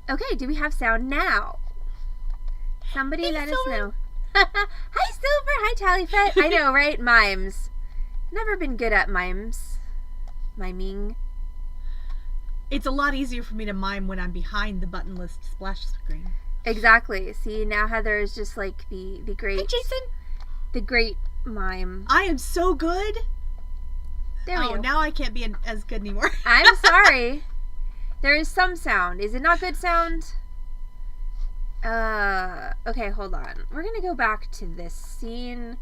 Okay, do we have sound now? Somebody Hey, let Silver. us know. Hi, Silver. Hi, Tallyfet. I know, right? Mimes. Never been good at mimes. Miming. It's a lot easier for me to mime when I'm behind the button list splash screen. Exactly. See, now Heather is just like the great... Hey, Jason. The great mime. I am so good. There we go. Now I can't be as good anymore. I'm sorry. There is some sound. Is it not good sound? Okay, hold on. We're gonna go back to this scene,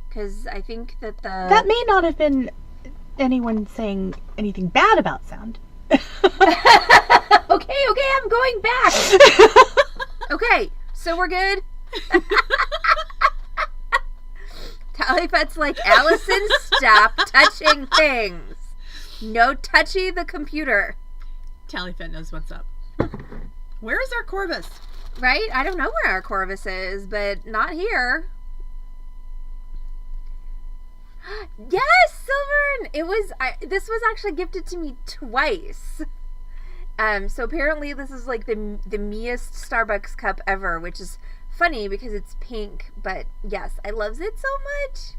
because I think that That may not have been anyone saying anything bad about sound. Okay, I'm going back. Okay, so we're good. Tallyfet's like, Allison, stop touching things. No touchy the computer. Tallyfet knows what's up. Where is our Corvus? Right? I don't know where our Corvus is, but not here. Yes, Silvern! This was actually gifted to me twice. So apparently this is like the meest Starbucks cup ever, which is funny because it's pink, but yes, I loves it so much.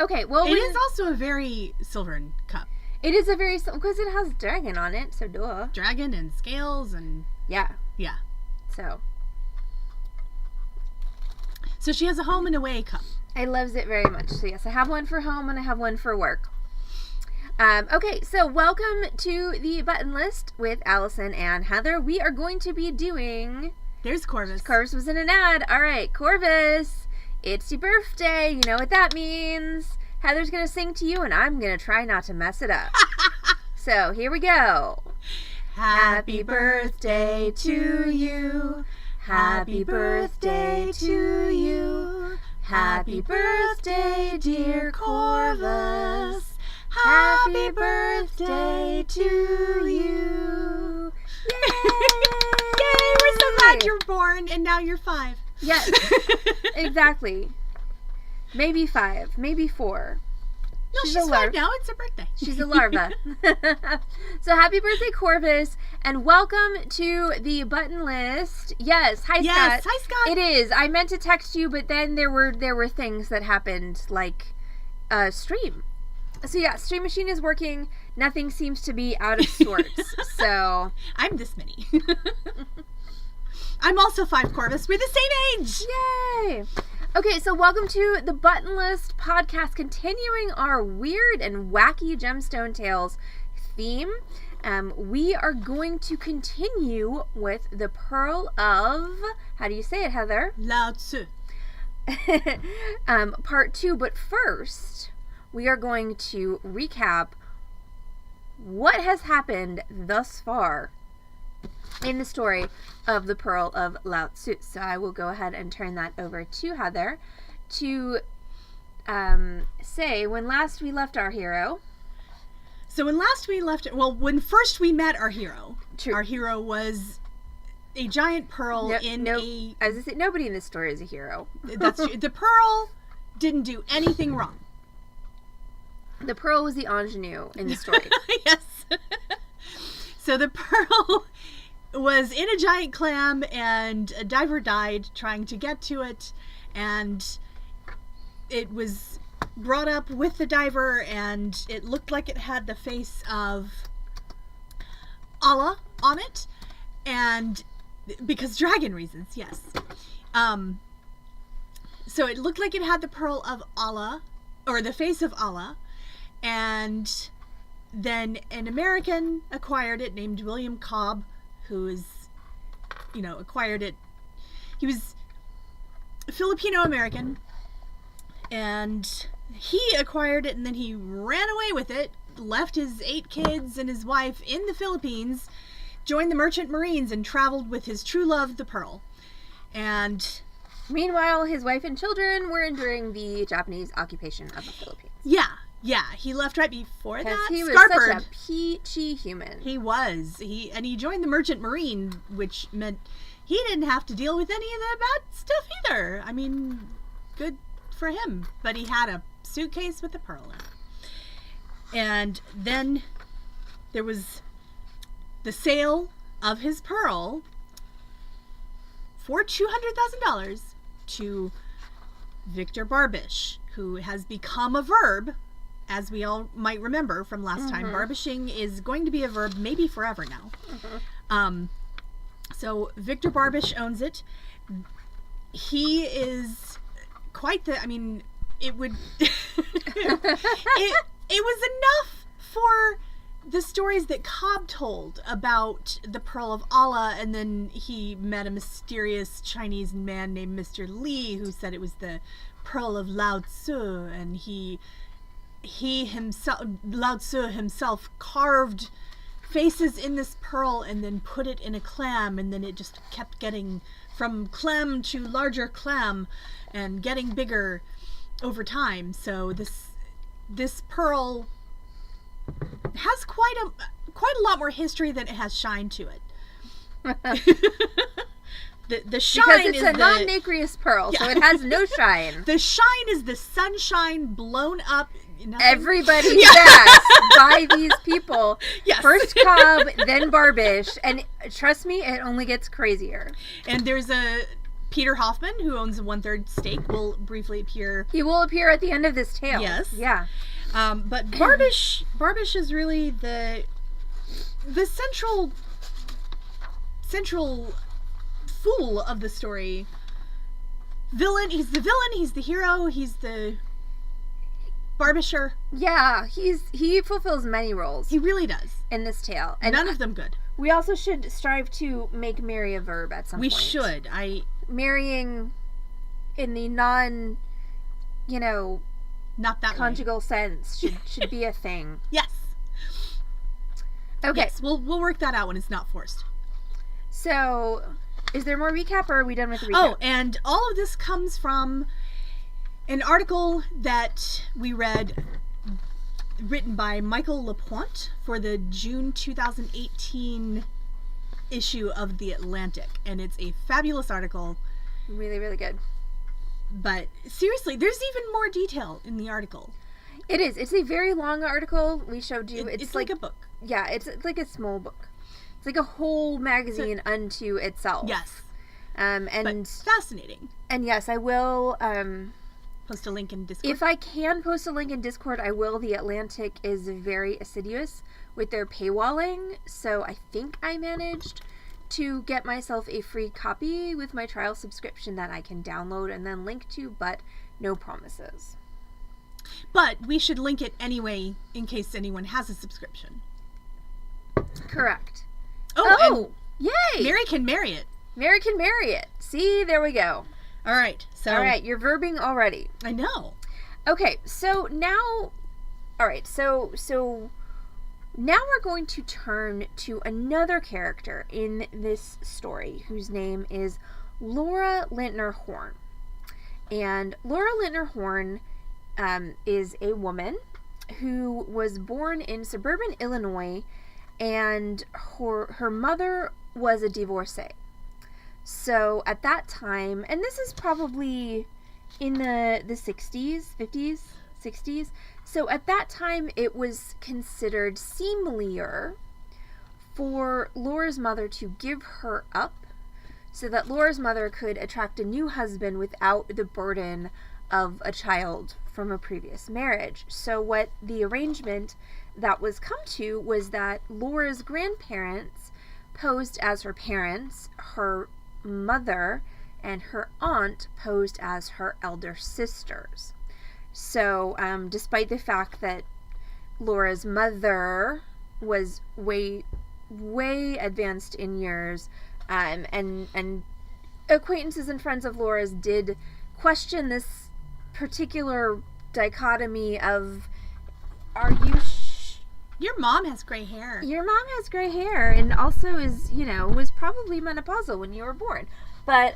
Okay, well, It is also a very Silvern cup. it is a very, because it has dragon on it, so duh. Dragon and scales and Yeah, yeah. so So she has a home and away cup. I loves it very much. So yes, I have one for home and I have one for work. Okay, so welcome to the button list with Allison and Heather. We are going to be doing... There's Corvus. Corvus was in an ad. All right, Corvus, it's your birthday. You know what that means. Heather's going to sing to you and I'm going to try not to mess it up. So here we go. Happy birthday to you. Happy birthday to you. Happy birthday, dear Corvus. Happy birthday to you. Yay! Yay, we're so glad you're born and now you're 5. Yes, exactly. Maybe 5, maybe 4. No, she's 5 now. It's her birthday. She's a larva. So happy birthday, Corvus, and welcome to the button list. Yes, hi, Yes, Scott. hi, Scott. It is. I meant to text you, but then there were things that happened, like stream. So yeah, Stream Machine is working. Nothing seems to be out of sorts. So I'm this many. I'm also 5, Corvus. We're the same age. yay! Okay, so welcome to the Button List podcast, continuing our weird and wacky gemstone tales theme. We are going to continue with the Pearl of, how do you say it, Heather? Lao Tzu. Part 2, but first we are going to recap what has happened thus far in the story of the Pearl of Lao Tzu. So I will go ahead and turn that over to Heather to say when last we left our hero. So when first we met our hero, True. Our hero was a giant pearl as I said, nobody in this story is a hero. That's true. The pearl didn't do anything wrong. The pearl was the ingenue in the story. Yes. So the pearl was in a giant clam and a diver died trying to get to it, and it was brought up with the diver and it looked like it had the face of Allah on it, and because dragon reasons, yes. So it looked like it had the pearl of Allah, or the face of Allah, and then an American acquired it named William Cobb, who is, acquired it. He was Filipino-American, and he acquired it, and then he ran away with it, left his 8 kids and his wife in the Philippines, joined the Merchant Marines, and traveled with his true love, the Pearl. And meanwhile, his wife and children were enduring the Japanese occupation of the Philippines. Yeah, he left right before that. He was Scarpered. such a peachy human. He was. He joined the Merchant Marine, which meant he didn't have to deal with any of the bad stuff either. I mean, good for him. But he had a suitcase with a pearl in it. And then there was the sale of his pearl for $200,000 to Victor Barbish, who has become a verb, as we all might remember from last time. Barbishing is going to be a verb maybe forever now. So Victor Barbish owns it. He is quite the, I mean, it would, it was enough for the stories that Cobb told about the Pearl of Allah, and then he met a mysterious Chinese man named Mr. Li who said it was the Pearl of Lao Tzu, and he himself, Lao Tzu himself, carved faces in this pearl and then put it in a clam, and then it just kept getting from clam to larger clam and getting bigger over time. So this pearl has quite a lot more history than it has shine to it. The shine because it's is a non-nacreous pearl, so it has no shine. The shine is the sunshine blown up. Everybody says by these people. Yes. First Cobb, then Barbish, and trust me, it only gets crazier. And there's a Peter Hoffman, who owns a 1/3 stake, will briefly appear. He will appear at the end of this tale. Yes. Yeah. But Barbish is really the central fool of the story. Villain. He's the villain. He's the hero. He's the Barbisher. Yeah, he fulfills many roles. He really does in this tale, and none of them good. We also should strive to make marry a verb at some point. We should. Marrying in the non, not that conjugal sense should be a thing. Yes. Okay. Yes, we'll work that out when it's not forced. So, is there more recap, or are we done with the recap? Oh, and all of this comes from an article that we read, written by Michael LaPointe for the June 2018 issue of The Atlantic, and it's a fabulous article. Really, really good. But seriously, there's even more detail in the article. It is. It's a very long article. We showed you. It's like a book. Yeah, it's like a small book. It's like a whole magazine unto itself. Yes. But fascinating. And yes, I will post a link in Discord. If I can post a link in Discord, I will. The Atlantic is very assiduous with their paywalling, so I think I managed to get myself a free copy with my trial subscription that I can download and then link to, but no promises. But we should link it anyway in case anyone has a subscription. Correct. Oh, yay! Mary can marry it. Mary can marry it. See, there we go. All right. All right, you're verbing already. I know. Okay, so now, all right, so now we're going to turn to another character in this story whose name is Laura Lintner Horn. And Laura Lintner Horn is a woman who was born in suburban Illinois, and her mother was a divorcee. So at that time, and this is probably in the 60s, 50s, 60s. So at that time, it was considered seemlier for Laura's mother to give her up so that Laura's mother could attract a new husband without the burden of a child from a previous marriage. So what the arrangement that was come to was that Laura's grandparents posed as her parents, her mother and her aunt posed as her elder sisters. So despite the fact that Laura's mother was way advanced in years, and acquaintances and friends of Laura's did question this particular dichotomy of, are you your mom has gray hair. Your mom has gray hair and also is, was probably menopausal when you were born. But,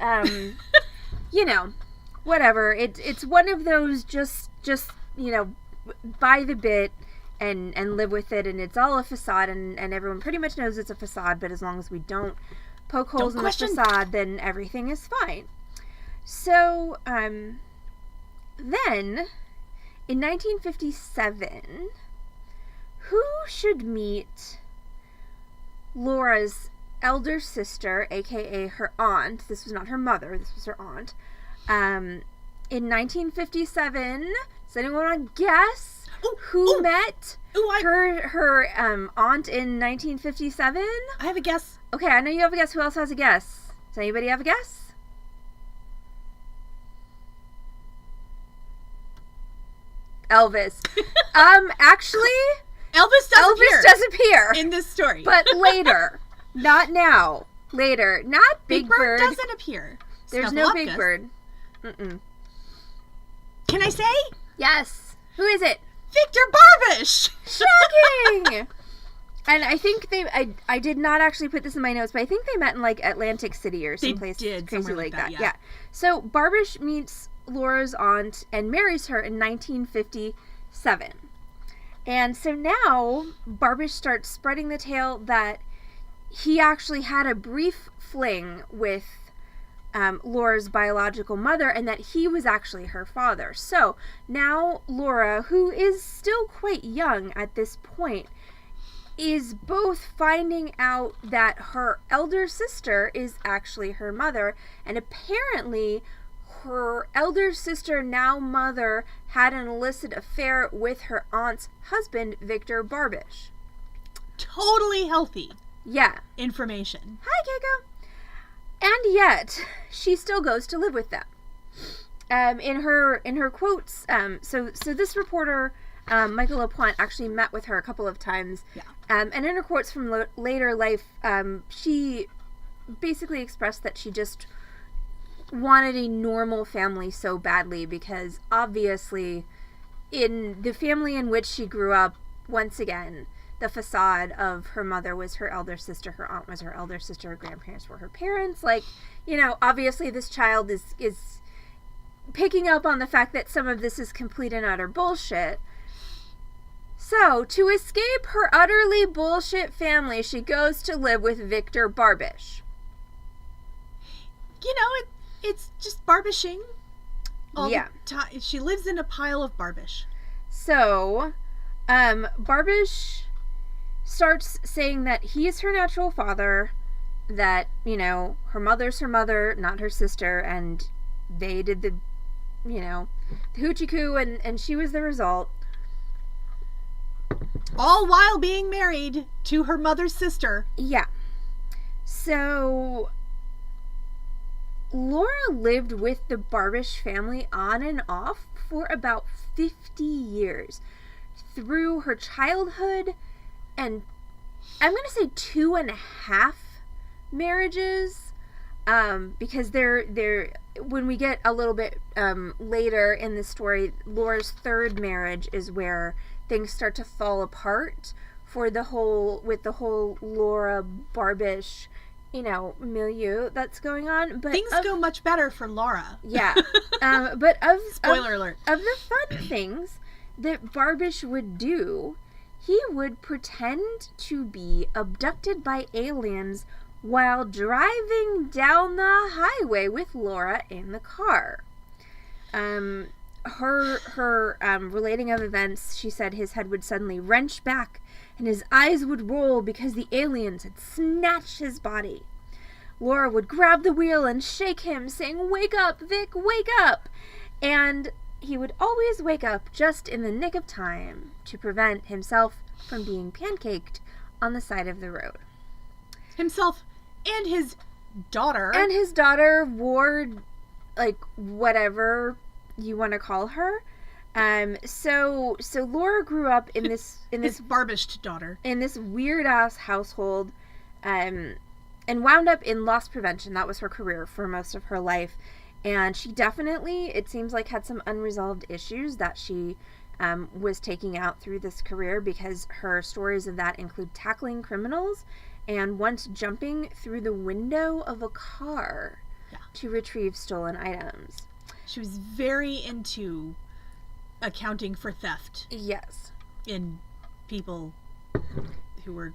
whatever. It's one of those just buy the bit and live with it, and it's all a facade, and everyone pretty much knows it's a facade, but as long as we don't poke holes in the facade, then everything is fine. So, then, in 1957... who should meet Laura's elder sister, aka her aunt. This was not her mother, this was her aunt. In 1957, does anyone want to guess who met her aunt in 1957? I have a guess. Okay, I know you have a guess. Who else has a guess? Does anybody have a guess? Elvis. Actually, Elvis does appear in this story, but later, not now. Later, not Big Bird. Doesn't appear. There's no Big Bird. Mm-mm. Can I say? Yes. Who is it? Victor Barbish. Shocking. And I think I did not actually put this in my notes, but I think they met in like Atlantic City or someplace crazy like that. Yeah. So Barbish meets Laura's aunt and marries her in 1957. And so now Barbish starts spreading the tale that he actually had a brief fling with Laura's biological mother, and that he was actually her father. So now Laura, who is still quite young at this point, is both finding out that her elder sister is actually her mother, and apparently her elder sister, now mother, had an illicit affair with her aunt's husband, Victor Barbish. Totally healthy. Yeah. Information. Hi, Keiko. And yet, she still goes to live with them. In her quotes, so this reporter, Michael LaPointe, actually met with her a couple of times. Yeah. And in her quotes from later life, she basically expressed that she just wanted a normal family so badly, because obviously in the family in which she grew up, once again, the facade of her mother was her elder sister, her aunt was her elder sister, her grandparents were her parents. Like, you know, obviously this child is picking up on the fact that some of this is complete and utter bullshit. So, to escape her utterly bullshit family, she goes to live with Victor Barbish. You know, it's just barbishing. Yeah. She lives in a pile of barbish. So, Barbish starts saying that he is her natural father, that, you know, her mother's her mother, not her sister, and they did the, you know, the hoochie coo, and she was the result. All while being married to her mother's sister. Yeah. So Laura lived with the Barbish family on and off for about 50 years. Through her childhood, and I'm going to say 2.5 marriages, because they're when we get a little bit later in the story, Laura's third marriage is where things start to fall apart with the whole Laura Barbish, you know, milieu that's going on. But things go much better for Laura. Yeah. But spoiler alert. Of the fun things that Barbish would do, he would pretend to be abducted by aliens while driving down the highway with Laura in the car. Her relating of events, she said his head would suddenly wrench back and his eyes would roll because the aliens had snatched his body. Laura would grab the wheel and shake him, saying, "Wake up, Vic, wake up!" And he would always wake up just in the nick of time to prevent himself from being pancaked on the side of the road. Himself and his daughter. And his daughter, Ward, like, whatever you want to call her. So Laura grew up in this his barbished daughter. In this weird ass household, and wound up in loss prevention. That was her career for most of her life. And she definitely, it seems like, had some unresolved issues that she was taking out through this career, because her stories of that include tackling criminals and once jumping through the window of a car to retrieve stolen items. She was very into accounting for theft. Yes. In people who were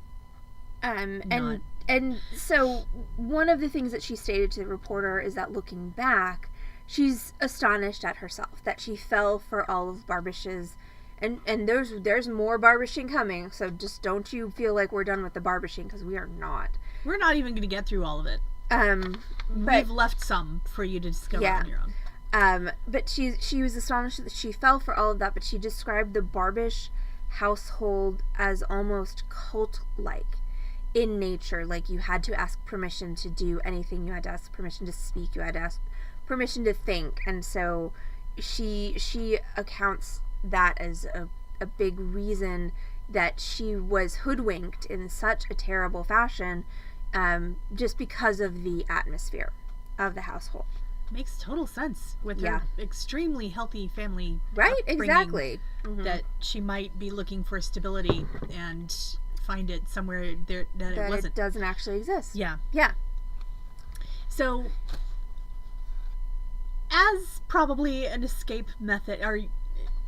not. And so one of the things that she stated to the reporter is that looking back, she's astonished at herself that she fell for all of Barbish's And there's more barbishing coming, so just don't you feel like we're done with the barbishing, because we are not. We're not even going to get through all of it. But We've left some for you to discover on your own. But she was astonished that she fell for all of that, but she described the Barbish household as almost cult-like in nature. Like, you had to ask permission to do anything, you had to ask permission to speak, you had to ask permission to think. And so she accounts that as a big reason that she was hoodwinked in such a terrible fashion, just because of the atmosphere of the household. Makes total sense with her extremely healthy family, right? Exactly. That she might be looking for stability and find it somewhere there that it wasn't. It doesn't actually exist. Yeah. Yeah. So, as probably an escape method, or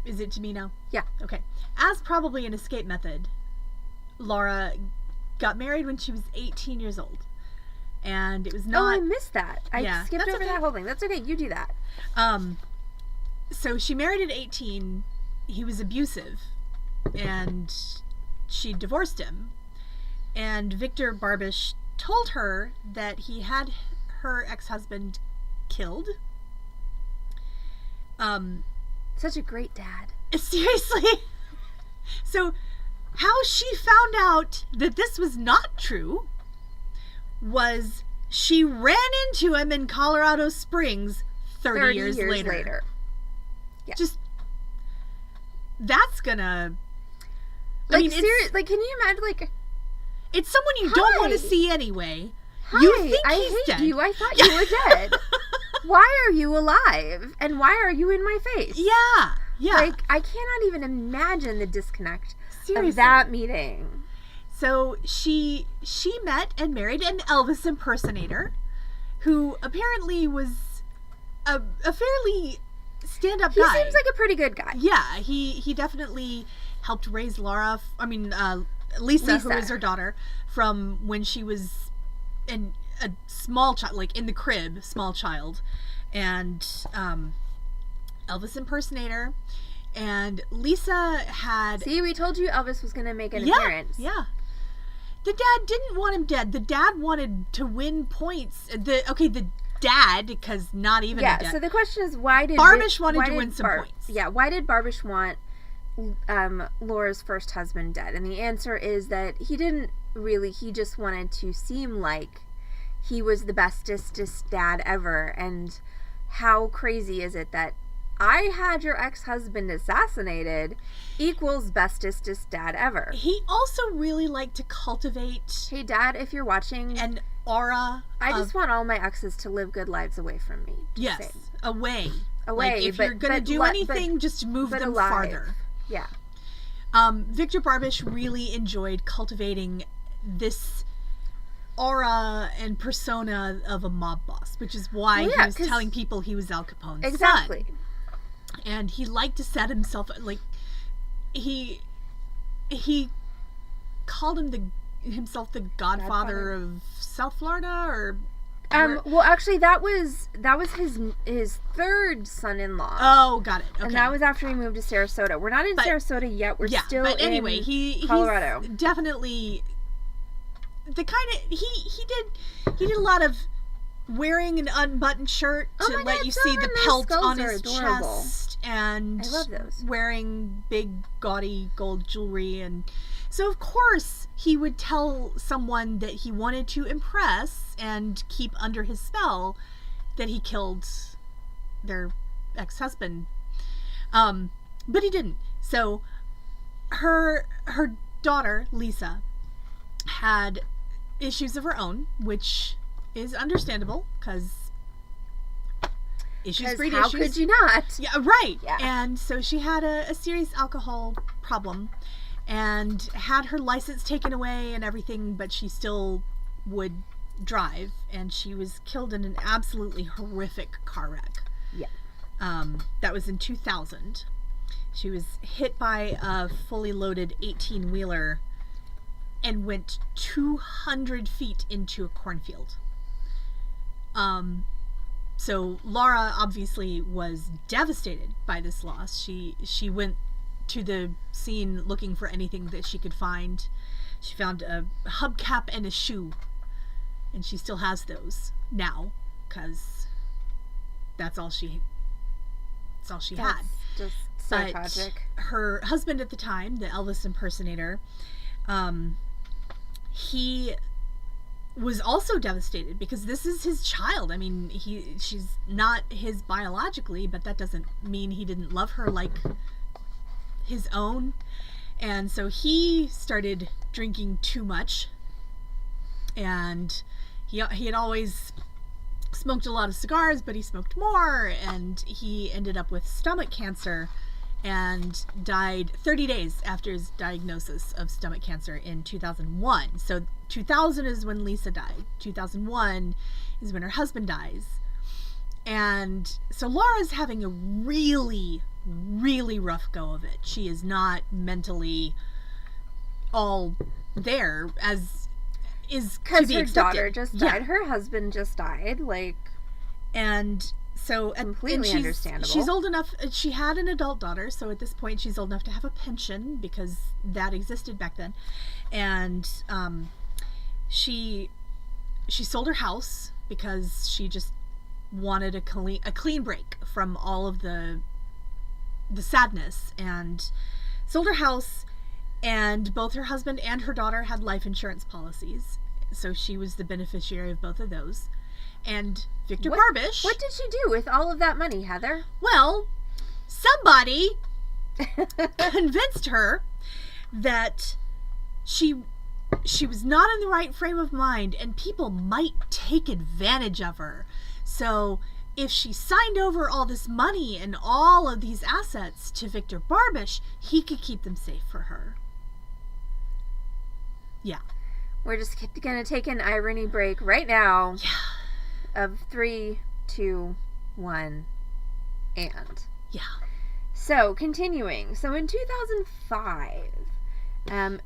is it to me now? Yeah. Okay. As probably an escape method, Laura got married when she was 18 years old. And it was not... Oh, I missed that. I skipped over that whole thing. That's okay. You do that. So she married at 18. He was abusive. And she divorced him. And Victor Barbish told her that he had her ex-husband killed. Such a great dad. Seriously. So how she found out that this was not true was she ran into him in Colorado Springs 30 years later. Yeah. Just, that's gonna... Like, I mean, like, can you imagine, like... It's someone you don't want to see anyway. Hi, You think I he's hate dead. you. I thought you were dead. Why are you alive? And why are you in my face? Yeah. Yeah. Like, I cannot even imagine the disconnect Seriously. of that meeting. So she met and married an Elvis impersonator who apparently was a fairly stand-up guy. He seems like a pretty good guy. Yeah, he definitely helped raise Lisa, who was her daughter, from when she was a small child, like in the crib, small child. And Elvis impersonator. And Lisa had... See, we told you Elvis was going to make an appearance. Yeah. The dad didn't want him dead. The dad wanted to win points. The dad, because not even a dad. Yeah, so the question is, why did... Barbish wanted to win some points. Yeah, why did Barbish want Laura's first husband dead? And the answer is that he didn't really... He just wanted to seem like he was the bestest dad ever. And how crazy is it that I had your ex-husband assassinated equals bestest dad ever. He also really liked to cultivate... Hey, Dad, if you're watching... An aura I just want all my exes to live good lives away from me. Yes, saying. away. Away, like, if you're going to do anything, just move them alive. farther. Yeah. Victor Barbish really enjoyed cultivating this aura and persona of a mob boss, which is why he was telling people he was Al Capone's son. And he liked to set himself, like, he called himself the Godfather of South Florida, or... well, actually, that was his third son-in-law. Oh, got it. Okay. And that was after he moved to Sarasota. We're not in Sarasota yet. We're still in Colorado. He's definitely the kind of he did a lot of wearing an unbuttoned shirt to let you see the pelt on his chest, and I love those. Wearing big gaudy gold jewelry. And so of course he would tell someone that he wanted to impress and keep under his spell that he killed their ex-husband, but he didn't. So her daughter Lisa had issues of her own, which is understandable, because issues breed issues. How could you not? Yeah, right. Yeah. And so she had a serious alcohol problem and had her license taken away and everything, but she still would drive, and she was killed in an absolutely horrific car wreck. Yeah. That was in 2000. She was hit by a fully loaded 18-wheeler and went 200 feet into a cornfield. So Laura obviously was devastated by this loss. She went to the scene looking for anything that she could find. She found a hubcap and a shoe, and she still has those now because that's all she had. Just so But tragic. her husband at the time, the Elvis impersonator, he was also devastated because this is his child. I mean, she's not his biologically, but that doesn't mean he didn't love her like his own. And so he started drinking too much, and he had always smoked a lot of cigars, but he smoked more, and he ended up with stomach cancer and died 30 days after his diagnosis of stomach cancer in 2001. So 2000 is when Lisa died. 2001 is when her husband dies. And so Laura's having a really, really rough go of it. She is not mentally all there as is to Because be her expected. daughter just died. Her husband just died. Like, And so completely she's understandable. She's old enough. She had an adult daughter, so at this point she's old enough to have a pension because that existed back then. And she sold her house because she just wanted a clean break from all of the sadness, and sold her house. And both her husband and her daughter had life insurance policies, so she was the beneficiary of both of those. And Victor Barbish. What did she do with all of that money, Heather? Well, somebody convinced her that she was not in the right frame of mind and people might take advantage of her. So if she signed over all this money and all of these assets to Victor Barbish, he could keep them safe for her. Yeah. We're just going to take an irony break right now. Yeah. Of 3, 2, 1, and. Yeah. So, continuing. So, in 2005,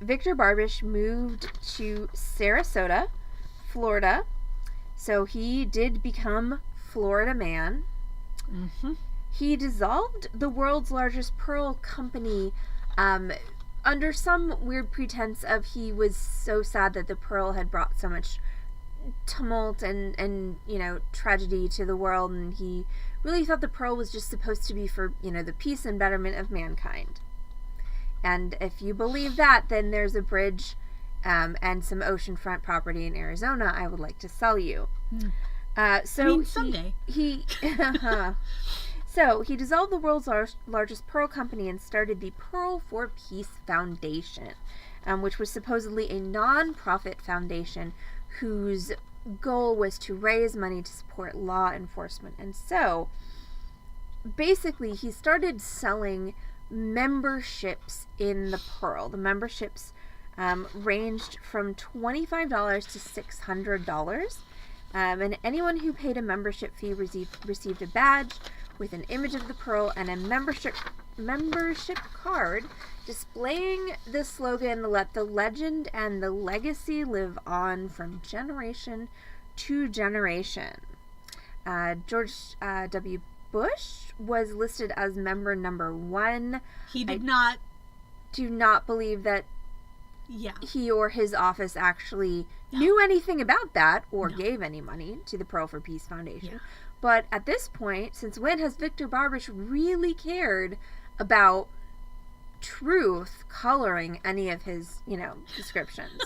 Victor Barbish moved to Sarasota, Florida. So, he did become Florida man. Mm-hmm. He dissolved the world's largest pearl company under some weird pretense of he was so sad that the pearl had brought so much tumult and tragedy to the world, and he really thought the pearl was just supposed to be for the peace and betterment of mankind. And if you believe that, then there's a bridge and some oceanfront property in Arizona I would like to sell you. So someday. So he dissolved the world's largest pearl company and started the Pearl for Peace Foundation, which was supposedly a non-profit foundation whose goal was to raise money to support law enforcement. And so, basically, he started selling memberships in the Pearl. The memberships ranged from $25 to $600. And anyone who paid a membership fee received a badge with an image of the pearl and a membership card displaying the slogan, "Let the legend and the legacy live on from generation to generation." George W. Bush was listed as member number 1. He did do not believe that he or his office actually knew anything about that or gave any money to the Pearl for Peace Foundation. Yeah. But at this point, since when has Victor Barbish really cared about truth coloring any of his, descriptions?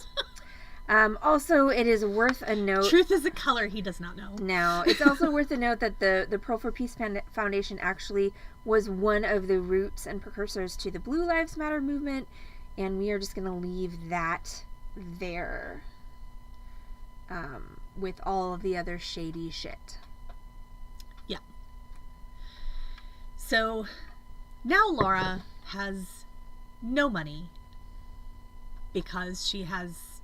Also, it is worth a note. Truth is a color he does not know. No, it's also worth a note that the Pearl for Peace Foundation actually was one of the roots and precursors to the Blue Lives Matter movement, and we are just going to leave that there with all of the other shady shit. Yeah. So now Laura has no money because she has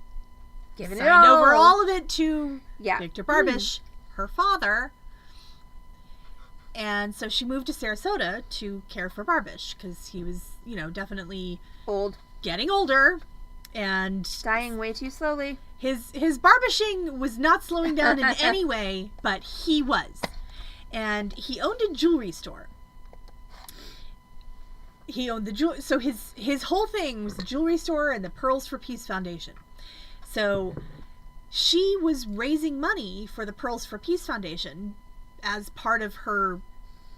Given signed it all over all of it to Yeah. Victor Barbish, her father. And so she moved to Sarasota to care for Barbish because he was, definitely Old. getting older and Dying way too slowly. his barbishing was not slowing down in any way, but he was. And he owned a jewelry store. He owned the jewelry. So his whole thing was the jewelry store and the Pearls for Peace Foundation. So she was raising money for the Pearls for Peace Foundation as part of her,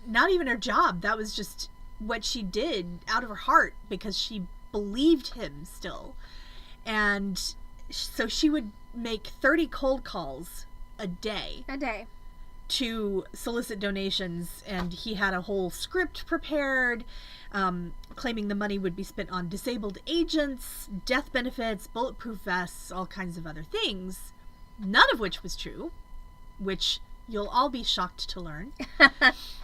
not even her job. That was just what she did out of her heart because she believed him still. And so she would make 30 cold calls a day to solicit donations, and he had a whole script prepared, claiming the money would be spent on disabled agents, death benefits, bulletproof vests, all kinds of other things, none of which was true, which you'll all be shocked to learn.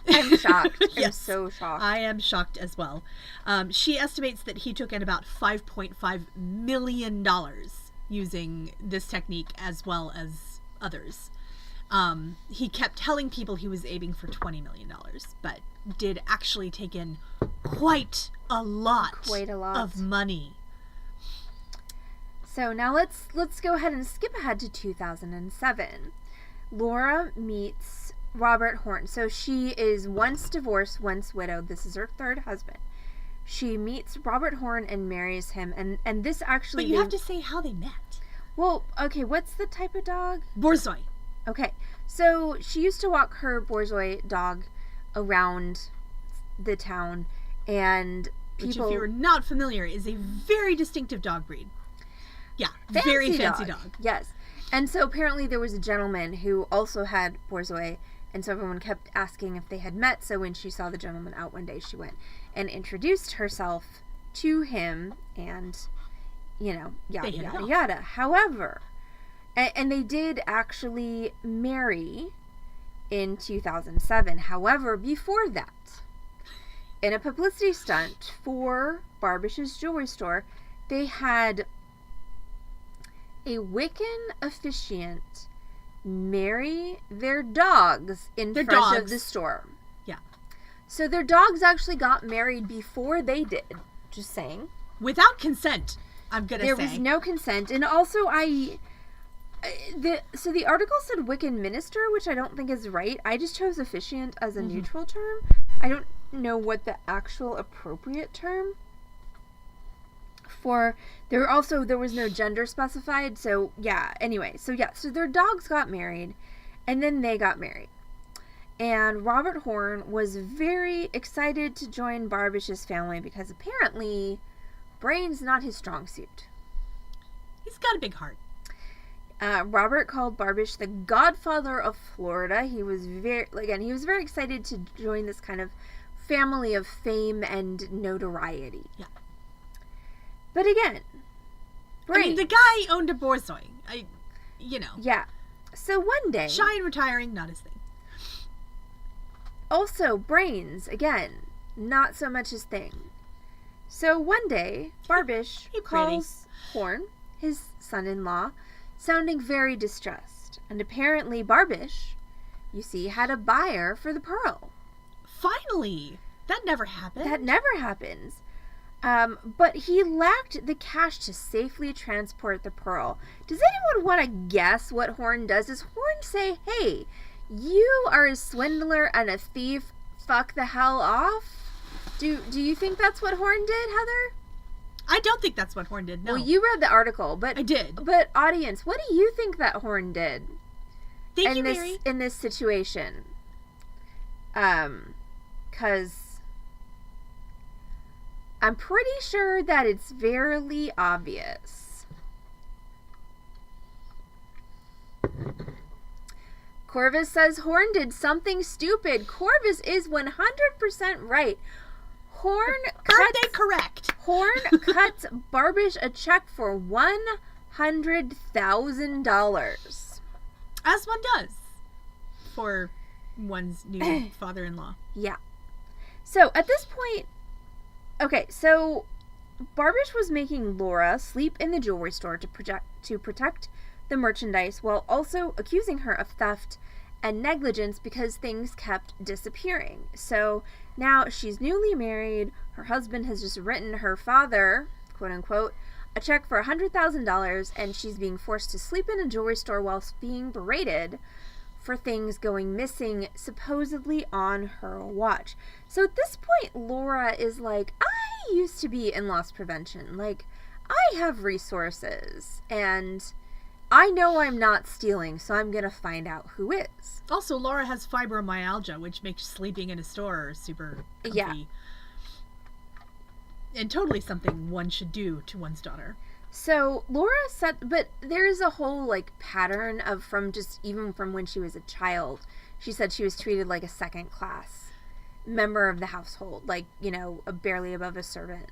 I'm shocked. Yes, I'm so shocked. I am shocked as well. She estimates that he took in about $5.5 million using this technique as well as others. He kept telling people he was aiming for $20 million, but did actually take in quite a lot of money. So now let's go ahead and skip ahead to 2007. Laura meets Robert Horn. So she is once divorced, once widowed. This is her third husband. She meets Robert Horn and marries him, and this actually... But you have to say how they met. Well, okay, what's the type of dog? Borzoi. Okay, so she used to walk her Borzoi dog around the town, and people... Which, if you're not familiar, is a very distinctive dog breed. Yeah, very fancy dog. Yes. And so apparently there was a gentleman who also had Borzoi, and so everyone kept asking if they had met. So when she saw the gentleman out one day, she went and introduced herself to him, and, you know, yada, yada, yada. However, and they did actually marry in 2007. However, before that, in a publicity stunt for Barbish's jewelry store, they had a Wiccan officiant marry their dogs in front of the store. Yeah. So their dogs actually got married before they did. Just saying. Without consent, I'm gonna say. There was no consent. And also so the article said Wiccan minister, which I don't think is right. I just chose officiant as a neutral term. I don't know what the actual appropriate term for... There was no gender specified, so yeah, anyway. So their dogs got married, and then they got married. And Robert Horn was very excited to join Barbish's family because apparently brain's not his strong suit. He's got a big heart. Robert called Barbish the godfather of Florida. He was very excited to join this kind of family of fame and notoriety. Yeah. But again, I mean, the guy owned a Borzoi. Yeah. So one day... Shy and retiring, not his thing. Also, brains, again, not so much his thing. So one day, Barbish calls Horn, his son-in-law, sounding very distressed. And apparently Barbish, you see, had a buyer for the pearl. Finally! That never happened. That never happens. But he lacked the cash to safely transport the pearl. Does anyone want to guess what Horn does? Does Horn say, hey, you are a swindler and a thief, fuck the hell off? Do you think that's what Horn did, Heather? I don't think that's what Horn did, no. Well, you read the article, but... I did. But audience, what do you think that Horn did? Thank you, Mary. In this situation? 'Cause... I'm pretty sure that it's fairly obvious. Corvus says Horn did something stupid. Corvus is 100% right. Horn correct. Horn cuts Barbish a check for $100,000. As one does for one's new father-in-law. Yeah. So at this point, okay, so Barbish was making Laura sleep in the jewelry store to protect the merchandise while also accusing her of theft and negligence because things kept disappearing. So now she's newly married. Her husband has just written her father, quote unquote, a check for $100,000, and she's being forced to sleep in a jewelry store whilst being berated for things going missing supposedly on her watch. So at this point, Laura is like, I used to be in loss prevention. Like, I have resources, and I know I'm not stealing, so I'm gonna find out who is. Also, Laura has fibromyalgia, which makes sleeping in a store super comfy. Yeah. And totally something one should do to one's daughter. So Laura said, but there's a whole like pattern of even from when she was a child. She said she was treated like a second class member of the household, like, you know, barely above a servant.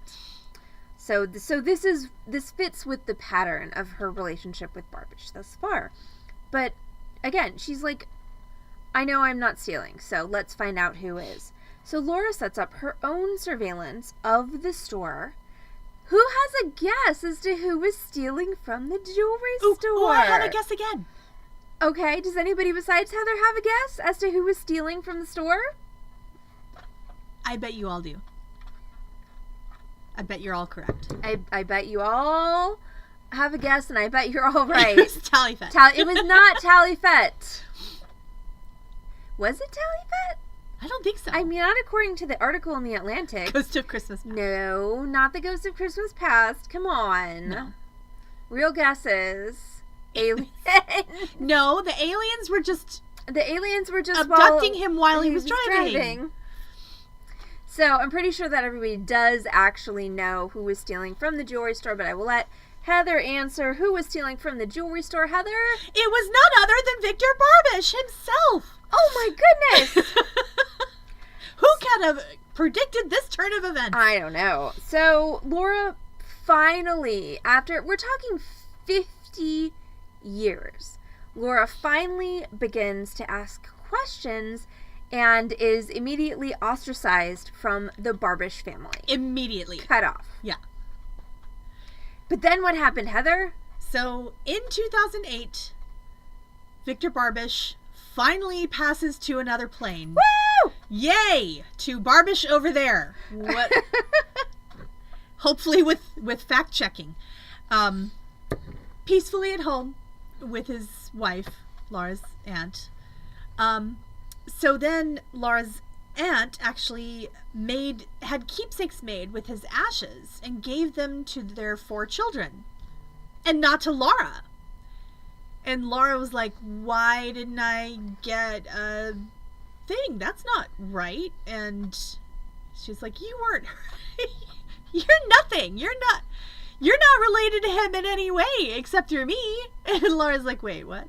So this fits with the pattern of her relationship with Barbish thus far. But again, she's like, I know I'm not stealing, so let's find out who is. So Laura sets up her own surveillance of the store. Who has a guess as to who was stealing from the jewelry store? Oh, I have a guess again. Okay, does anybody besides Heather have a guess as to who was stealing from the store? I bet you all do. I bet you're all correct. I bet you all have a guess, and I bet you're all right. It was Tallyfet. It was not Tallyfet. Was it Tallyfet? I don't think so. I mean, not according to the article in The Atlantic. Ghost of Christmas Past. No, not the Ghost of Christmas Past. Come on. No. Real guesses. Alien. No, the aliens were just abducting him while he was driving. So I'm pretty sure that everybody does actually know who was stealing from the jewelry store, but I will let Heather answer who was stealing from the jewelry store. Heather? It was none other than Victor Barbish himself. Oh my goodness! Who could have predicted this turn of events? I don't know. So Laura finally, we're talking 50 years, Laura finally begins to ask questions and is immediately ostracized from the Barbish family. Immediately. Cut off. Yeah. But then what happened, Heather? So, in 2008, Victor Barbish finally passes to another plane. Woo! Yay! To Barbish over there. What? Hopefully with fact-checking. Peacefully at home with his wife, Laura's aunt. So then Laura's aunt actually had keepsakes made with his ashes and gave them to their 4 children. And not to Laura. And Laura was like, why didn't I get a thing? That's not right. And she's like, you weren't. You're nothing. You're not related to him in any way except through me. And Laura's like, wait, what?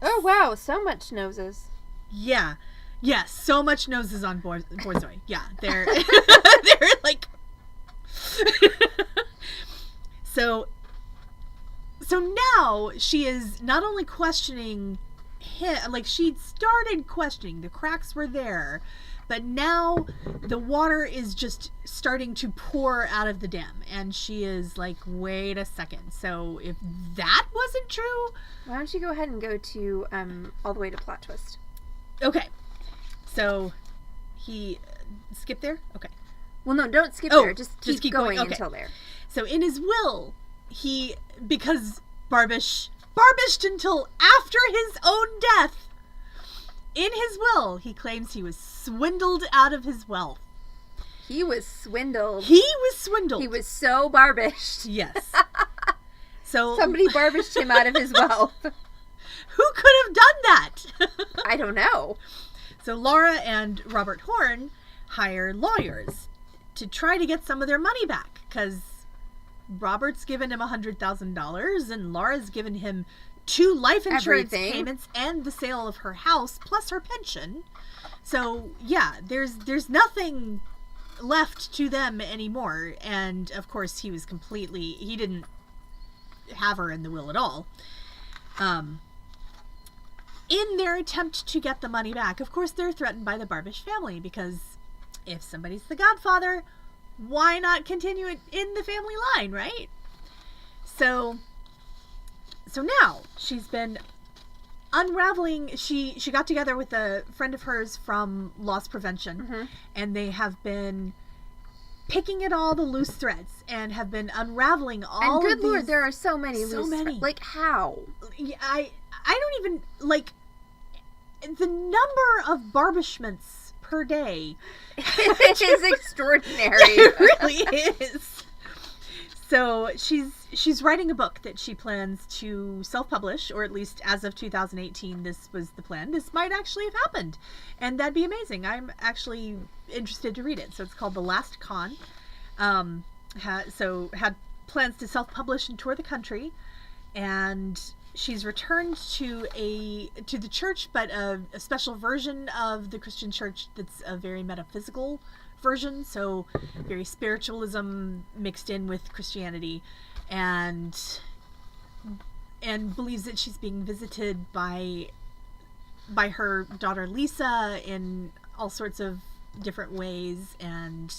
Oh, wow. So much noses. Yeah. Yes, so much noses on Borzoi. Yeah, they're they're like So now she is not only questioning him, like she'd started questioning, the cracks were there, but now the water is just starting to pour out of the dam, and she is like, wait a second. So if that wasn't true, why don't you go ahead and go to all the way to plot twist? Okay. So he skip there? Okay. Well, no, don't skip there. Just keep going Okay. until there. So in his will, because Barbished until after his own death, in his will, he claims he was swindled out of his wealth. He was swindled. He was swindled. He was so Barbished. Yes. So somebody Barbished him out of his wealth. Who could have done that? I don't know. So Laura and Robert Horn hire lawyers to try to get some of their money back, because Robert's given him $100,000 and Laura's given him 2 life insurance payments and the sale of her house plus her pension. So yeah, there's nothing left to them anymore. And of course he didn't have her in the will at all. In their attempt to get the money back, of course, they're threatened by the Barbish family, because if somebody's the godfather, why not continue it in the family line, right? So now she's been unraveling. She got together with a friend of hers from loss prevention, and they have been picking at all the loose threads and have been unraveling all of these. And good Lord, there are so many loose threads. Like, how? I don't even, like, the number of barbishments per day. It is extraordinary. It really is. So she's writing a book that she plans to self-publish, or at least as of 2018, this was the plan. This might actually have happened, and that'd be amazing. I'm actually interested to read it. So it's called The Last Con. Had plans to self-publish and tour the country, and she's returned to the church, but a special version of the Christian church that's a very metaphysical version, so very spiritualism mixed in with Christianity, and believes that she's being visited by her daughter Lisa in all sorts of different ways, and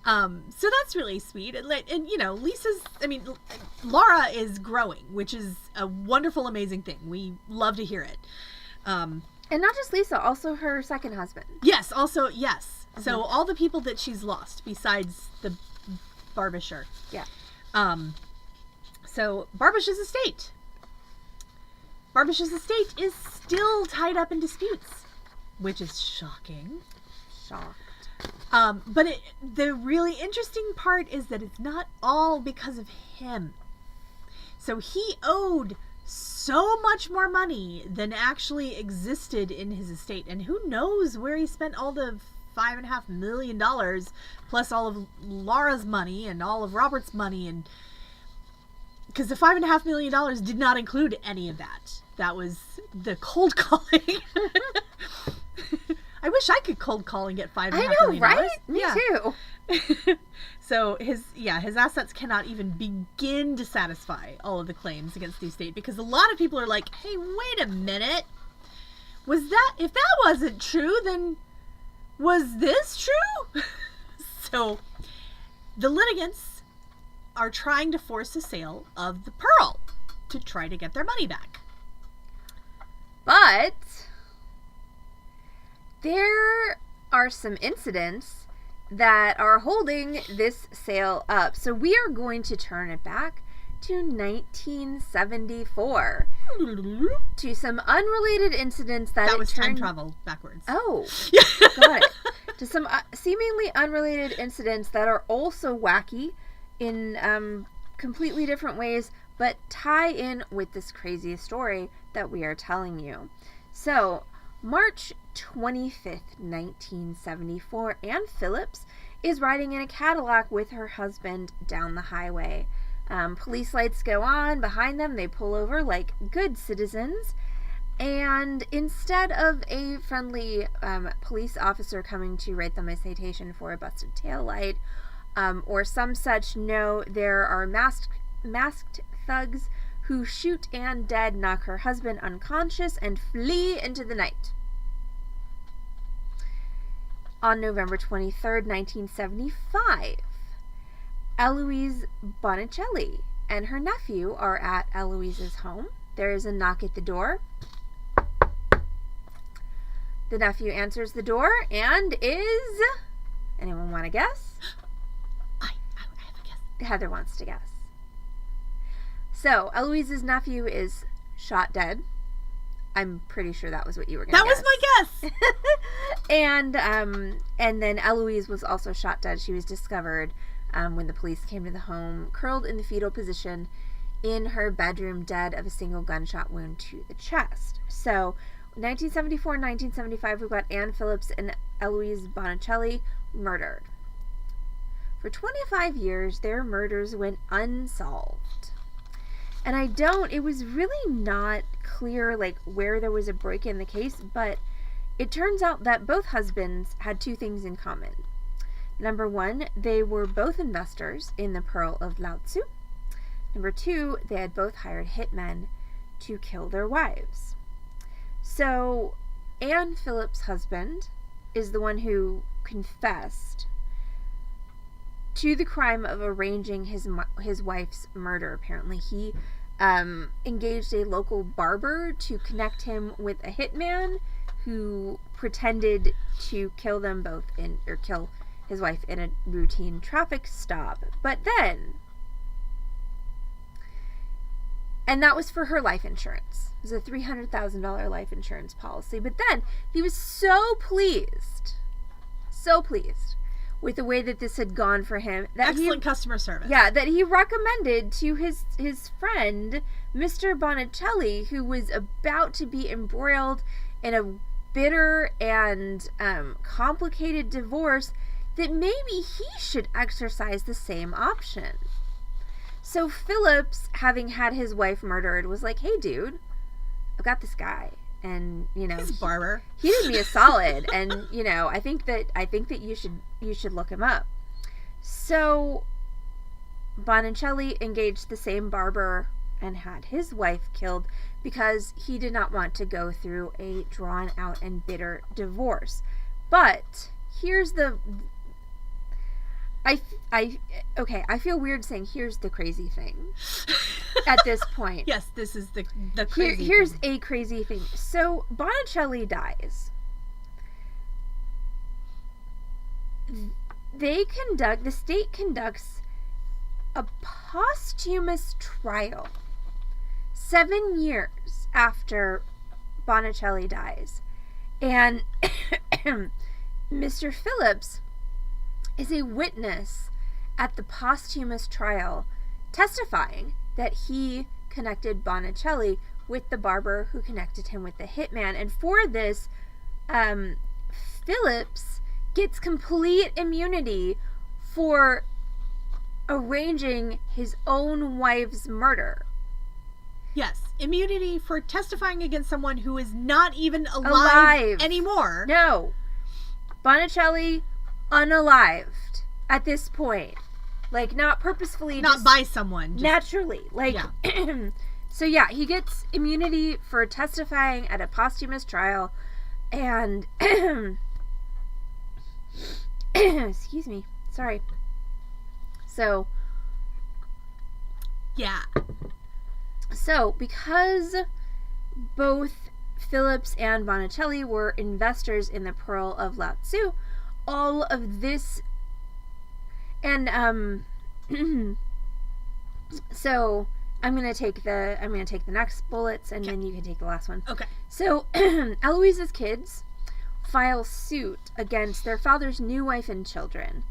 so that's really sweet. And you know, Laura is growing, which is a wonderful, amazing thing. We love to hear it. And not just Lisa, also her second husband. Yes, also, yes. So all the people that she's lost besides the Barbisher. Yeah. So Barbish's estate. Barbish's estate is still tied up in disputes, which is shocking. Shocked. But the really interesting part is that it's not all because of him. So he owed so much more money than actually existed in his estate, and who knows where he spent all the $5.5 million plus all of Laura's money and all of Robert's money, and because the $5.5 million did not include any of that. That was the cold calling. I wish I could cold call and get $5.5 million. I know, right? Me too. So his assets cannot even begin to satisfy all of the claims against the estate, because a lot of people are like, hey, wait a minute. If that wasn't true, then was this true? So the litigants are trying to force a sale of the Pearl to try to get their money back. But there are some incidents that are holding this sale up. So we are going to turn it back to 1974 to some unrelated incidents that was time travel backwards. Oh, got it. To some seemingly unrelated incidents that are also wacky in completely different ways, but tie in with this crazy story that we are telling you. So, March 25th, 1974, Anne Phillips is riding in a Cadillac with her husband down the highway. Police lights go on behind them. They pull over like good citizens. And instead of a friendly police officer coming to write them a citation for a busted taillight or some such, no, there are masked thugs who shoot Anne dead, knock her husband unconscious, and flee into the night. On November 23rd, 1975, Eloise Bonicelli and her nephew are at Eloise's home. There is a knock at the door. The nephew answers the door and is... Anyone want to guess? I have a guess. Heather wants to guess. So, Eloise's nephew is shot dead. I'm pretty sure that was what you were going to guess. That was my guess. And then Eloise was also shot dead. She was discovered when the police came to the home, curled in the fetal position in her bedroom, dead of a single gunshot wound to the chest. So, 1974 and 1975, we've got Anne Phillips and Eloise Bonicelli murdered. For 25 years, their murders went unsolved. And it was really not clear, like, where there was a break in the case, but it turns out that both husbands had two things in common. Number one, they were both investors in the Pearl of Lao Tzu. Number two, they had both hired hitmen to kill their wives. So, Anne Phillips' husband is the one who confessed to the crime of arranging his wife's murder. Apparently, he engaged a local barber to connect him with a hitman who pretended to kill them both kill his wife in a routine traffic stop. But then, and that was for her life insurance. It was a $300,000 life insurance policy. But then he was so pleased so pleased with the way that this had gone for him. Excellent customer service. Yeah, that he recommended to his friend, Mr. Bonicelli, who was about to be embroiled in a bitter and complicated divorce, that maybe he should exercise the same option. So Phillips, having had his wife murdered, was like, hey dude, I've got this guy, and he's a barber. He did me a solid, and I think that you should look him up. So Bonicelli engaged the same barber and had his wife killed because he did not want to go through a drawn out and bitter divorce. But here's the I feel weird saying here's the crazy thing at this point. Yes, this is the crazy Here's thing. a crazy thing. So Bonicelli dies. The state conducts a posthumous trial 7 years after Bonicelli dies. And Mr. Phillips is a witness at the posthumous trial, testifying that he connected Bonicelli with the barber who connected him with the hitman. And for this, Phillips gets complete immunity for arranging his own wife's murder. Yes, immunity for testifying against someone who is not even alive anymore. No. Bonicelli, unalived at this point. Like, not purposefully. Not by someone. Naturally. Like, yeah. So yeah, he gets immunity for testifying at a posthumous trial. And, excuse me. Sorry. So. Yeah. So, because both Phillips and Bonicelli were investors in the Pearl of Lao Tzu, all of this, and so I'm gonna take the next bullets, and then you can take the last one. Okay. So Eloise's kids file suit against their father's new wife and children,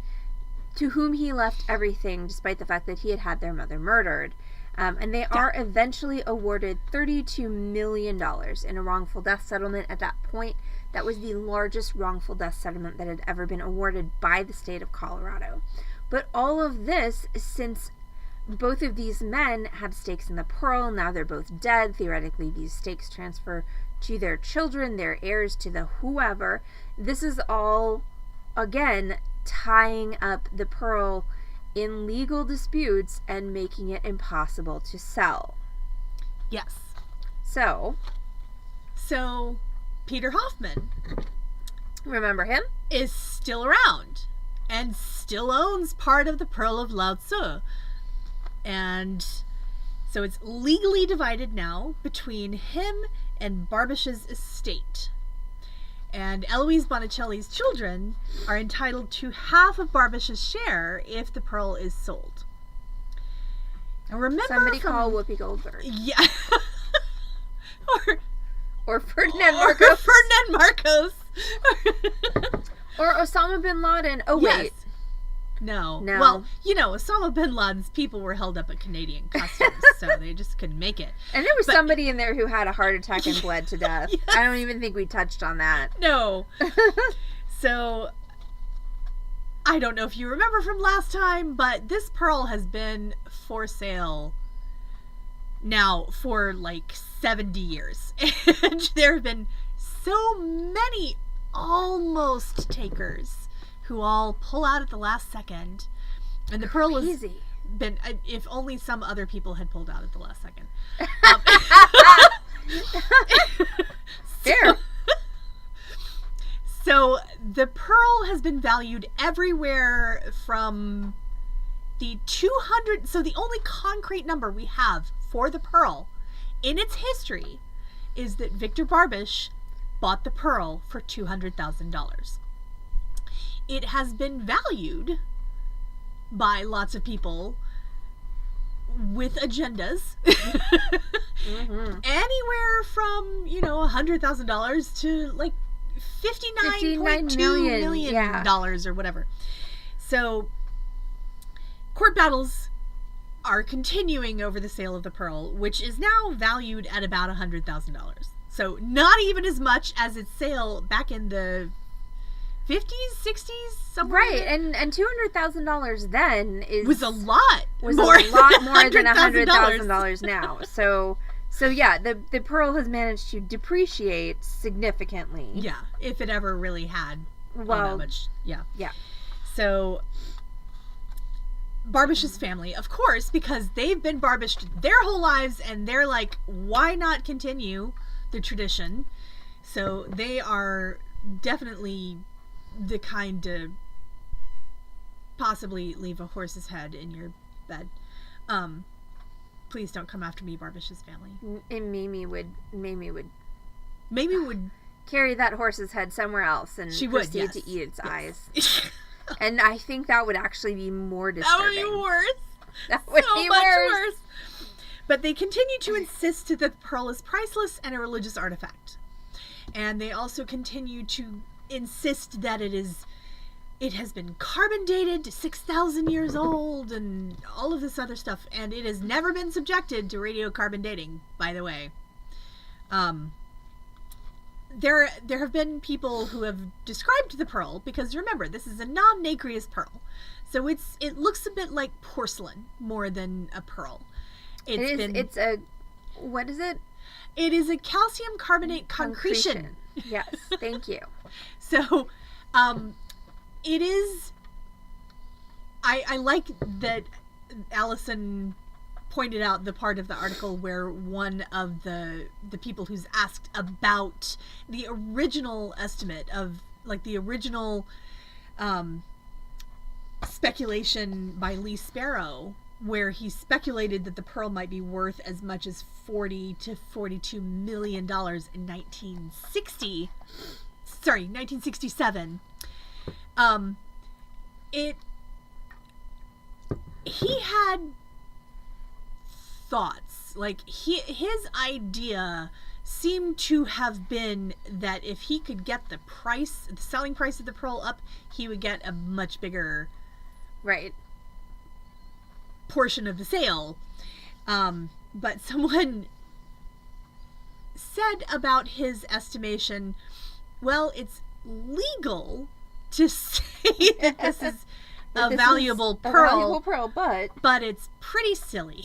to whom he left everything, despite the fact that he had had their mother murdered. And they are eventually awarded $32 million in a wrongful death settlement. At that point, that was the largest wrongful death settlement that had ever been awarded by the state of Colorado. But all of this, since both of these men had stakes in the Pearl, now they're both dead. Theoretically, these stakes transfer to their children, their heirs, to the whoever. This is all, again, tying up the Pearl in legal disputes and making it impossible to sell. Yes. So Peter Hoffman, remember him? is still around and still owns part of the Pearl of Lao Tzu. And so it's legally divided now between him and Barbish's estate. And Eloise Bonicelli's children are entitled to half of Barbish's share if the Pearl is sold. And remember, Somebody call Whoopi Goldberg. Yeah. Or Ferdinand Marcos. Or Ferdinand Marcos. Or Osama bin Laden. Oh, Yes. wait. No. No. Well, Osama bin Laden's people were held up at Canadian customs, so they just couldn't make it. And there was somebody in there who had a heart attack and bled to death. Yes. I don't even think we touched on that. No. So, I don't know if you remember from last time, but this pearl has been for sale now for like 70 years. And there have been so many almost takers who all pull out at the last second. And the pearl has been, if only some other people had pulled out at the last second. Fair. So the pearl has been valued everywhere from the 200. So the only concrete number we have for the pearl in its history is that Victor Barbish bought the pearl for $200,000. It has been valued by lots of people with agendas. Mm-hmm. Anywhere from, $100,000 to like $59.2 million yeah. dollars or whatever. So court battles are continuing over the sale of the pearl, which is now valued at about $100,000. So not even as much as its sale back in the 50s, 60s, somewhere. Right, and $200,000 then was a lot more than $100,000 now. So yeah, the pearl has managed to depreciate significantly. Yeah, if it ever really had all that much. Yeah. Yeah. So Barbish's family, of course, because they've been Barbished their whole lives, and they're like, why not continue the tradition? So they are definitely the kind to possibly leave a horse's head in your bed. Please don't come after me, Barbish's family. And Mimi would carry that horse's head somewhere else and proceed to eat its eyes. And I think that would actually be more disturbing. That would be worse. That would be much worse. But they continue to insist that the pearl is priceless and a religious artifact. And they also continue to insist that it has been carbon dated to 6,000 years old and all of this other stuff. And it has never been subjected to radiocarbon dating, by the way. There have been people who have described the pearl, because remember, this is a non-nacreous pearl. So it looks a bit like porcelain more than a pearl. What is it? It is a calcium carbonate concretion. Yes, thank you. So, it is, I like that Allison pointed out the part of the article where one of the people who's asked about the original estimate of, like, the original speculation by Lee Sparrow, where he speculated that the pearl might be worth as much as $40 to $42 million in 1967. He had thoughts, like his idea seemed to have been that if he could get the selling price of the pearl up, he would get a much bigger portion of the sale. But someone said about his estimation, well, it's legal to say that this is a valuable pearl, but it's pretty silly.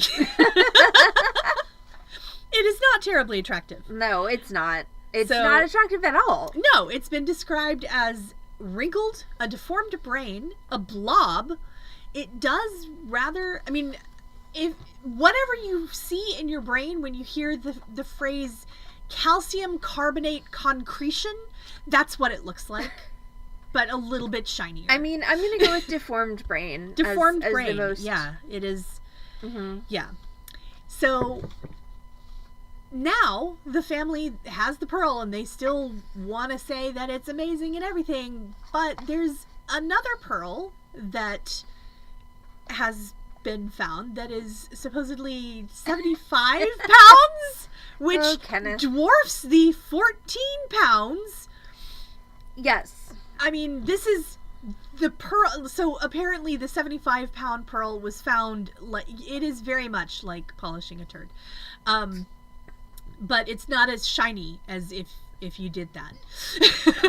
It is not terribly attractive. No, it's not. It's not attractive at all. No, it's been described as wrinkled, a deformed brain, a blob. It does rather, I mean, if whatever you see in your brain when you hear the phrase calcium carbonate concretion, that's what it looks like, but a little bit shinier. I mean, I'm going to go with deformed brain. Deformed brain. As the most... Yeah, it is. Mm-hmm. Yeah. So now the family has the pearl and they still want to say that it's amazing and everything, but there's another pearl that has been found that is supposedly 75 pounds, which dwarfs the 14 pounds. Yes. I mean, this is the pearl. So apparently the 75-pound pearl was found, like, it is very much like polishing a turd. But it's not as shiny as if you did that.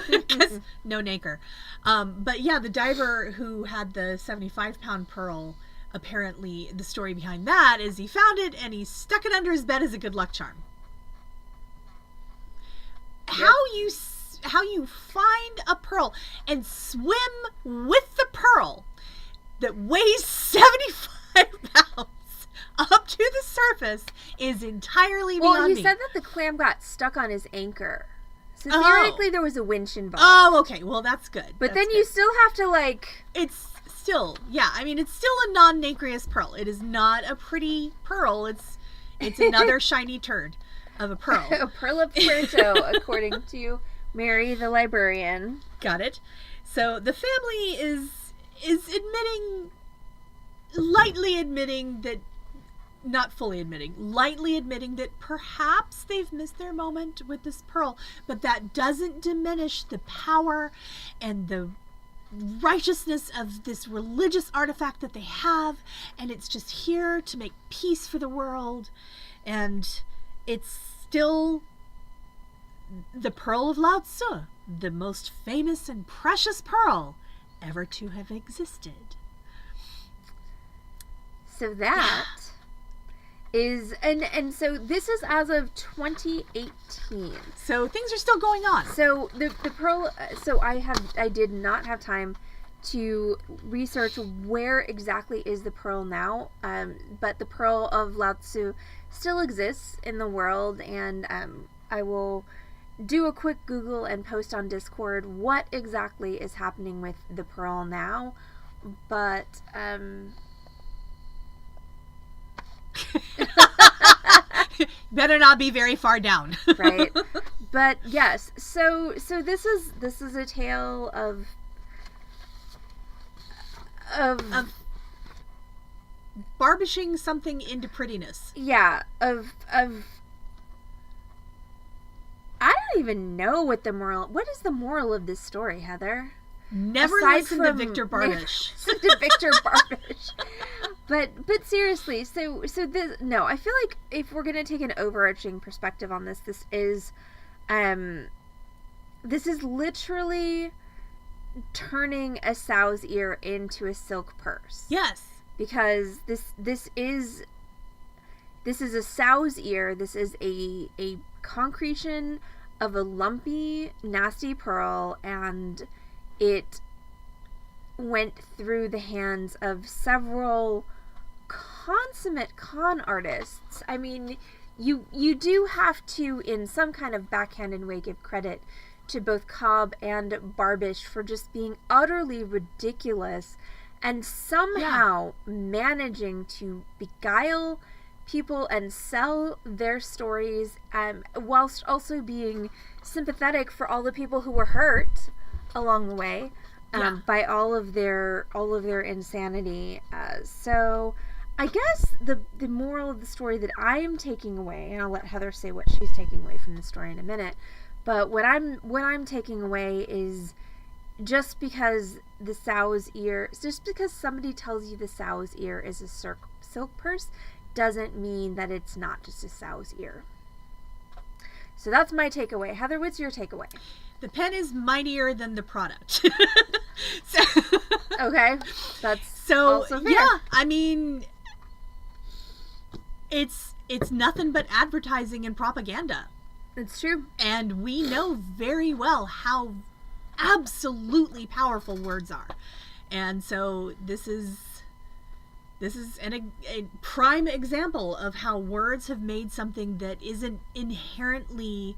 Because no nacre. But yeah, the diver who had the 75-pound pearl, apparently the story behind that is he found it and he stuck it under his bed as a good luck charm. Yep. How you find a pearl and swim with the pearl that weighs 75 pounds up to the surface is entirely beyond me. Well, he said that the clam got stuck on his anchor. So theoretically there was a winch involved. Oh, okay. Well, that's good. But then you still have to, like... It's still, yeah. I mean, it's still a non-nacreous pearl. It is not a pretty pearl. It's another shiny turd of a pearl. A pearl of Puerto, according to Mary the librarian. Got it. So the family is lightly admitting that not fully admitting, lightly admitting that perhaps they've missed their moment with this pearl, but that doesn't diminish the power and the righteousness of this religious artifact that they have, and it's just here to make peace for the world, and it's still the Pearl of Lao Tzu, the most famous and precious pearl ever to have existed. So that is, and so this is as of 2018. So things are still going on. So the pearl, so I did not have time to research where exactly is the pearl now, but the Pearl of Lao Tzu still exists in the world, and I will do a quick Google and post on Discord what exactly is happening with the pearl now, but better not be very far down. Right. But yes, so this is a tale of barbishing something into prettiness. Yeah, of I don't even know what is the moral of this story, Heather? Never Aside listen to from- Victor Barbish. Listen to Victor Barbish. But seriously, so this, no, I feel like if we're gonna take an overarching perspective on this is literally turning a sow's ear into a silk purse. Yes. Because this is a sow's ear. This is a concretion of a lumpy, nasty pearl, and it went through the hands of several consummate con artists. I mean, you do have to, in some kind of backhanded way, give credit to both Cobb and Barbish for just being utterly ridiculous and somehow managing to beguile people and sell their stories, whilst also being sympathetic for all the people who were hurt along the way by all of their insanity. So I guess the moral of the story that I am taking away, and I'll let Heather say what she's taking away from the story in a minute, but what I'm taking away is just because somebody tells you the sow's ear is a silk purse doesn't mean that it's not just a sow's ear. So that's my takeaway. Heather, what's your takeaway? The pen is mightier than the product. Okay, that's so also fair. yeah. I mean, it's nothing but advertising and propaganda. It's true, and we know very well how absolutely powerful words are, and so this is a prime example of how words have made something that isn't inherently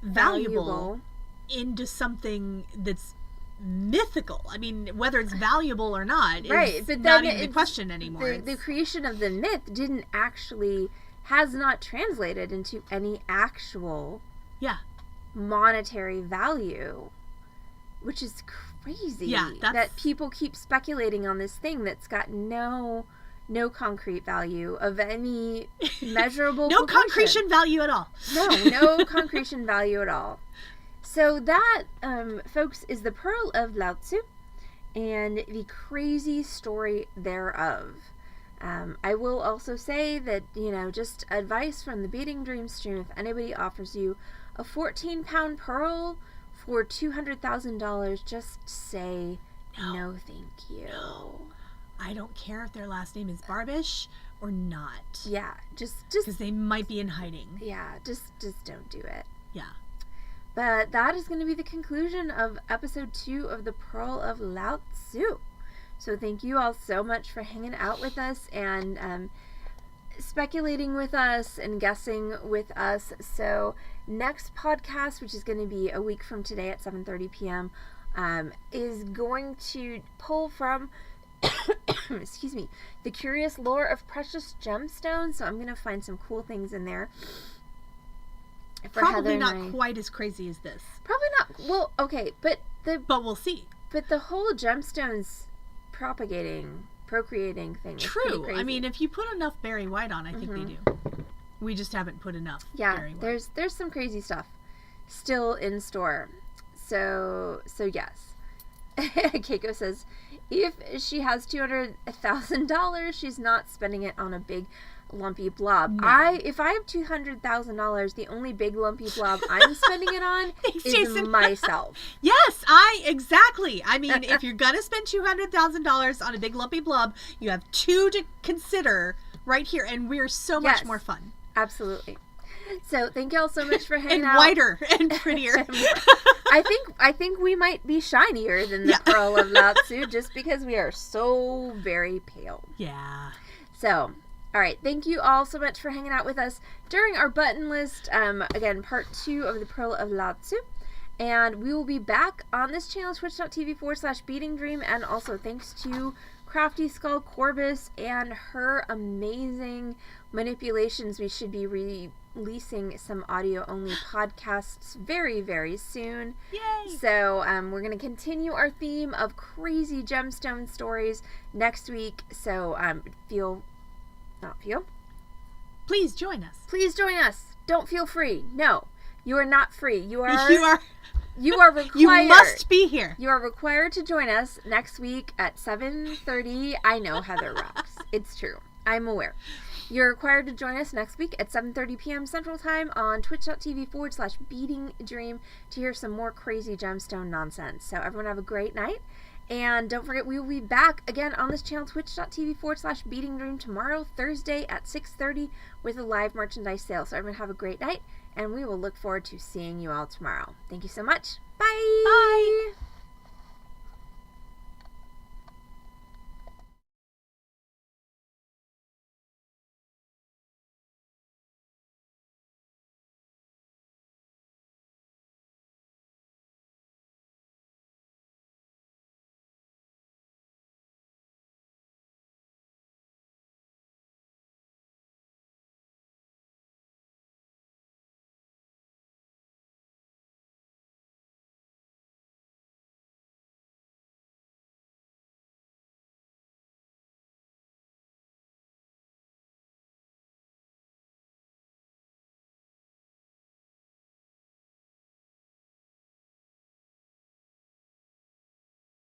valuable into something that's mythical. I mean, whether it's valuable or not is but not then even the question anymore. The creation of the myth has not translated into any actual monetary value, which is crazy. Yeah, that people keep speculating on this thing that's got no concrete value of any measurable no proportion. concretion value at all. No concretion value at all. So that, folks, is the Pearl of Lao Tzu and the crazy story thereof. I will also say that, just advice from the Beating Dream stream, if anybody offers you a 14-pound pearl for $200,000, just say no thank you. No. I don't care if their last name is Barbish or not. Yeah, just because they might be in hiding. Yeah, just don't do it. Yeah. But that is going to be the conclusion of episode 2 of the Pearl of Lao Tzu. So thank you all so much for hanging out with us and speculating with us and guessing with us. So next podcast, which is going to be a week from today at 7:30 p.m., is going to pull from excuse me, the curious lore of precious gemstones. So I'm going to find some cool things in there. Probably not quite as crazy as this. Probably not. Well, okay, but we'll see. But the whole gemstones propagating procreating thing. It's True. pretty crazy. I mean, if you put enough Barry White on, I think they do. We just haven't put enough Barry White. There's some crazy stuff still in store. So yes. Keiko says, if she has $200,000, she's not spending it on a big lumpy blob. No. If I have $200,000, the only big lumpy blob I'm spending it on is Jason. myself. Yes, exactly. I mean, if you're gonna spend $200,000 on a big lumpy blob, you have two to consider right here, and we're so much more fun. Absolutely. So thank you all so much for hanging out. And whiter and prettier. I think we might be shinier than the Pearl of Lao Tzu just because we are so very pale. Yeah. So, all right. Thank you all so much for hanging out with us during our button list. Again, part 2 of the Pearl of Lao Tzu. And we will be back on this channel, twitch.tv/beatingdream. And also thanks to Crafty Skull Corvus and her amazing manipulations. We should be releasing some audio-only podcasts very, very soon. Yay! So we're going to continue our theme of crazy gemstone stories next week. So Please join us. Please join us. Don't feel free. No, you are not free. You are required. You must be here. You are required to join us next week at 7:30. I know Heather rocks. It's true. I'm aware. You're required to join us next week at 7:30 p.m. Central Time on twitch.tv/beatingdream to hear some more crazy gemstone nonsense. So everyone have a great night. And don't forget, we will be back again on this channel, twitch.tv/beatingdream tomorrow, Thursday at 6:30 with a live merchandise sale. So everyone have a great night, and we will look forward to seeing you all tomorrow. Thank you so much. Bye! Bye!